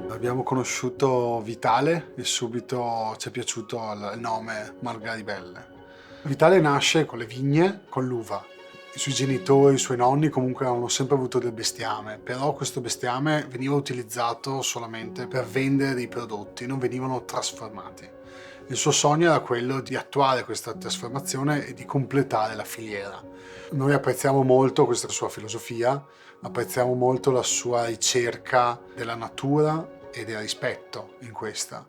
Abbiamo conosciuto Vitale e subito ci è piaciuto il nome Margaribelle. Vitale nasce con le vigne, con l'uva. I suoi genitori, i suoi nonni comunque avevano sempre avuto del bestiame, però questo bestiame veniva utilizzato solamente per vendere dei prodotti, non venivano trasformati. Il suo sogno era quello di attuare questa trasformazione e di completare la filiera. Noi apprezziamo molto questa sua filosofia, apprezziamo molto la sua ricerca della natura e del rispetto in questa.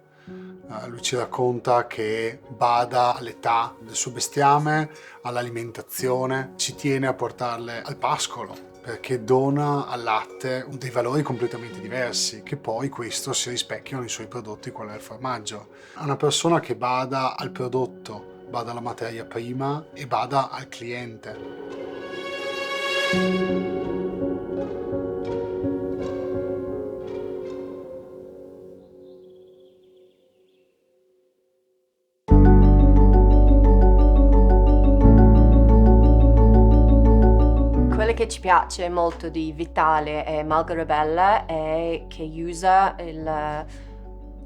Lui ci racconta che bada all'età del suo bestiame, all'alimentazione, ci tiene a portarle al pascolo perché dona al latte dei valori completamente diversi, che poi questo si rispecchiano nei suoi prodotti, qual è il formaggio. È una persona che bada al prodotto, bada alla materia prima e bada al cliente. Quello che ci piace molto di Vitale e Margaribella è che usa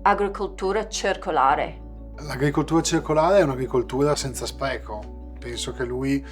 l'agricoltura circolare. L'agricoltura circolare è un'agricoltura senza spreco. Penso che lui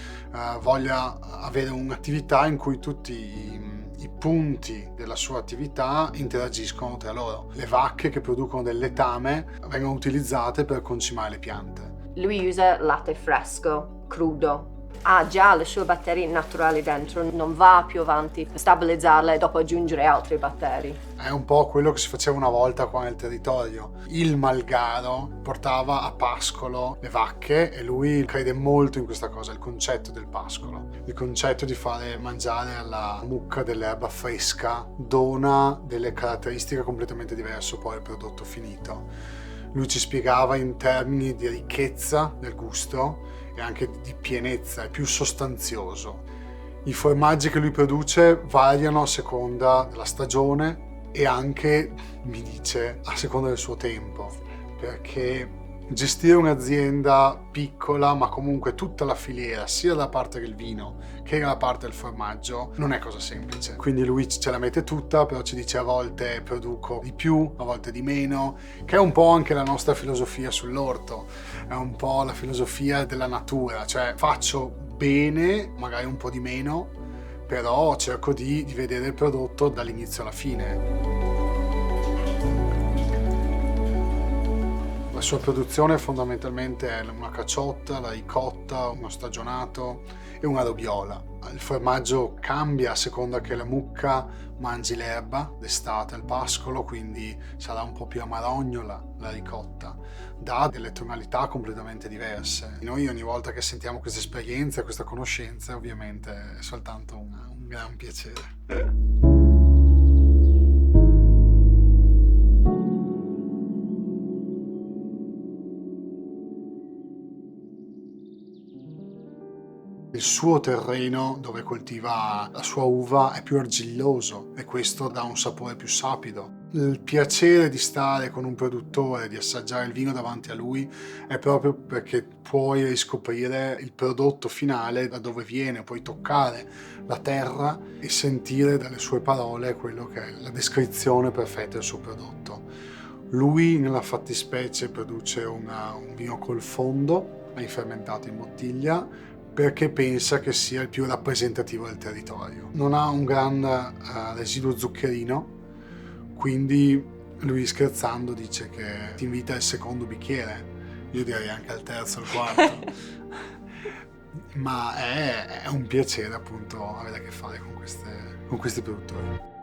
voglia avere un'attività in cui tutti i punti della sua attività interagiscono tra loro. Le vacche che producono del letame vengono utilizzate per concimare le piante. Lui usa latte fresco, crudo. Ha già le sue batteri naturali dentro, non va più avanti per stabilizzarle e dopo aggiungere altri batteri. È un po' quello che si faceva una volta qua nel territorio. Il malgaro portava a pascolo le vacche e lui crede molto in questa cosa, il concetto del pascolo. Il concetto di fare mangiare alla mucca dell'erba fresca dona delle caratteristiche completamente diverse poi al prodotto finito. Lui ci spiegava in termini di ricchezza del gusto e anche di pienezza, è più sostanzioso. I formaggi che lui produce variano a seconda della stagione e anche, mi dice, a seconda del suo tempo, perché gestire un'azienda piccola, ma comunque tutta la filiera, sia dalla parte del vino che dalla parte del formaggio, non è cosa semplice. Quindi lui ce la mette tutta, però ci dice a volte produco di più, a volte di meno, che è un po' anche la nostra filosofia sull'orto, è un po' la filosofia della natura, cioè faccio bene, magari un po' di meno, però cerco di vedere il prodotto dall'inizio alla fine. La sua produzione fondamentalmente è una caciotta, la ricotta, uno stagionato e una robiola. Il formaggio cambia a seconda che la mucca mangi l'erba d'estate al pascolo, quindi sarà un po' più amarognola la ricotta. Dà delle tonalità completamente diverse. Noi ogni volta che sentiamo queste esperienze, questa conoscenza, ovviamente è soltanto un gran piacere. Il suo terreno dove coltiva la sua uva è più argilloso e questo dà un sapore più sapido. Il piacere di stare con un produttore, di assaggiare il vino davanti a lui è proprio perché puoi riscoprire il prodotto finale da dove viene, puoi toccare la terra e sentire dalle sue parole quello che è la descrizione perfetta del suo prodotto. Lui nella fattispecie produce un vino col fondo, fermentato in bottiglia, perché pensa che sia il più rappresentativo del territorio. Non ha un gran residuo zuccherino, quindi lui scherzando dice che ti invita al secondo bicchiere, io direi anche al terzo, al quarto. Ma è un piacere appunto avere a che fare con questi produttori.